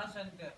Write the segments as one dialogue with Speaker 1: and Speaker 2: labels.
Speaker 1: Shankar.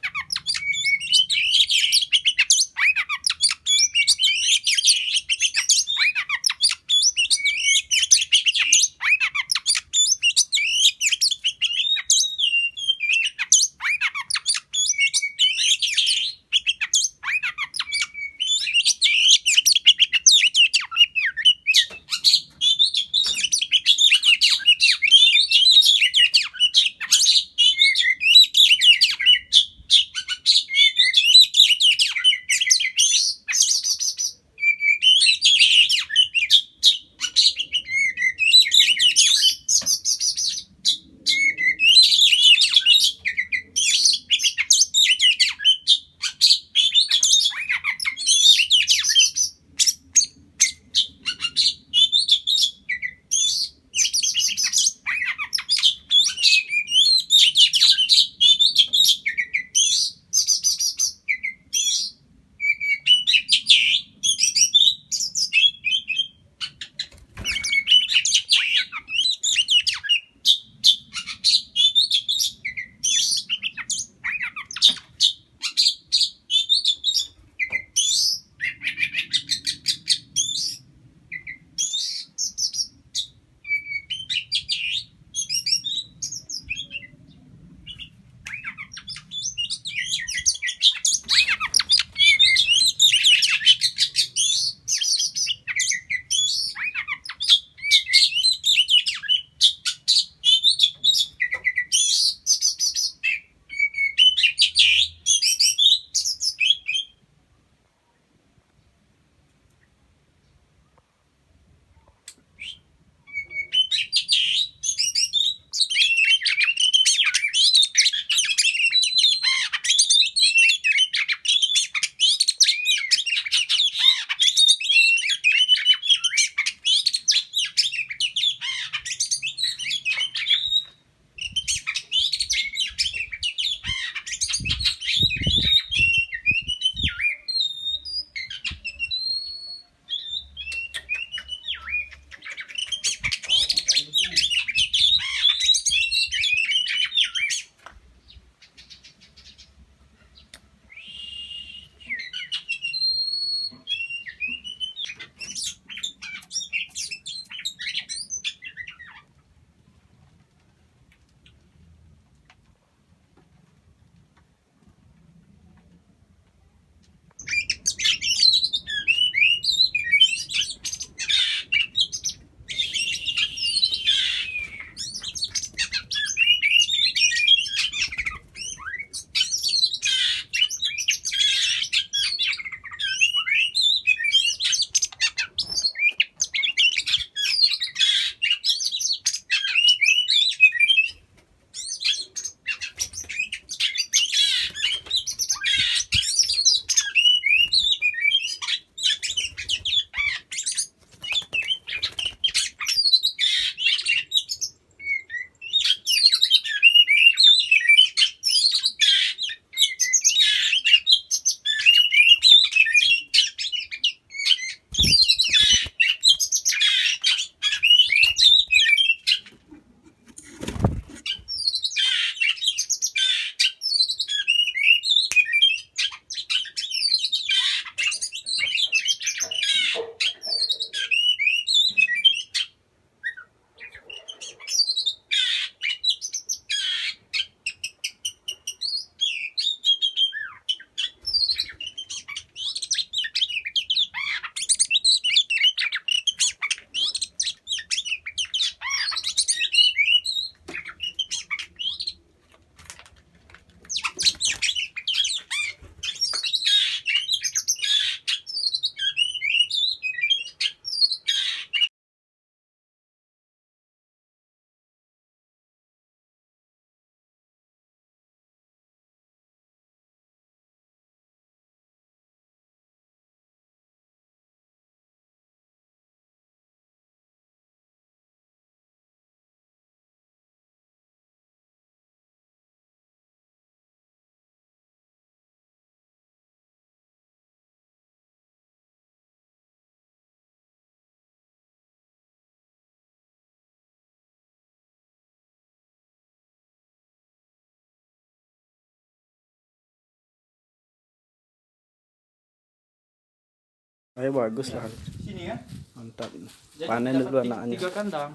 Speaker 1: Ayo bagus lah.
Speaker 2: Sini ya.
Speaker 1: Mantap ini.
Speaker 2: Jadi
Speaker 1: Panen
Speaker 2: dapat
Speaker 1: dulu anaknya.
Speaker 2: 3 kandang.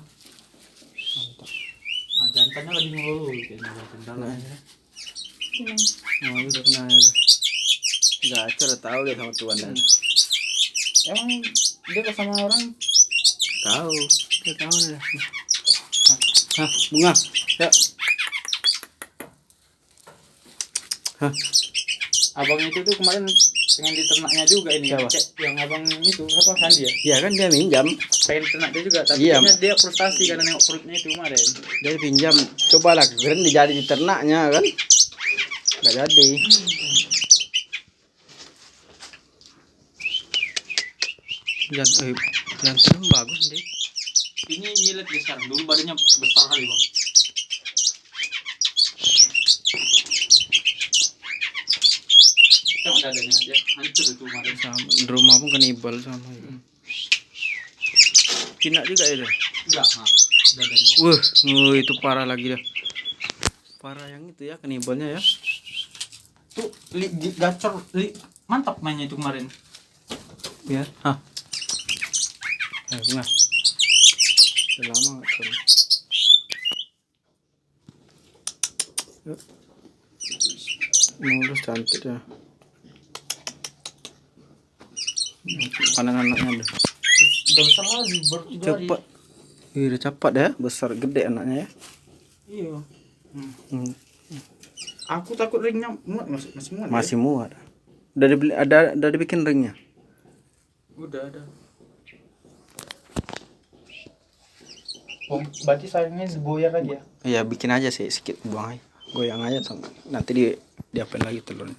Speaker 1: Mantap.
Speaker 2: Nah, jantannya lagi ngeluh kayaknya jantan
Speaker 1: Nah,
Speaker 2: dalam.
Speaker 1: oh itu kena itu. Gacor udah tahu deh sama tuan dan.
Speaker 2: Emang dia kok sama orang
Speaker 1: Tahu. Dia tahu deh. Hah, bunga. Ya. Hah.
Speaker 2: abang itu tuh kemarin pengen diternaknya juga ini.
Speaker 1: Siapa?
Speaker 2: Yang abang itu apa Sandi ya?
Speaker 1: Iya kan dia minjam.
Speaker 2: Pengen ternak dia juga tapi
Speaker 1: Iya.
Speaker 2: kayaknya dia frustasi karena nengok perutnya itu kemarin.
Speaker 1: Dia pinjam. Cobalah keren dijadi di ternaknya kan. Gak jadi. Jantan bagus deh.
Speaker 2: Ini milet dia sekarang. Dulu badannya besar kali bang. Tengok dadanya aja. Hancur itu kemarin.
Speaker 1: Sama di rumah pun kanibal sama itu. Kina juga itu.
Speaker 2: Enggak, nah, dadanya.
Speaker 1: Wah, itu parah lagi dah. Parah yang itu ya kanibalnya ya.
Speaker 2: Tuh gacor, mantap mainnya itu kemarin.
Speaker 1: Ya. Hah. Bunga. Udah lama nggak turun. Yuk. Mulus cantik ya. Panen anaknya deh.
Speaker 2: Udah besar lagi, baru 3 hari.
Speaker 1: Cepat. Udah cepat ya, besar gede anaknya ya.
Speaker 2: Iya.
Speaker 1: Hmm.
Speaker 2: Aku takut ringnya muat masih muat.
Speaker 1: Masih muat. Udah dibeli, udah dibikin ringnya.
Speaker 2: Udah ada. Oh, berarti sayangnya digoyak aja.
Speaker 1: Iya bikin aja sih sedikit buang aja. Goyang aja tuh. Nanti diapain lagi telurnya.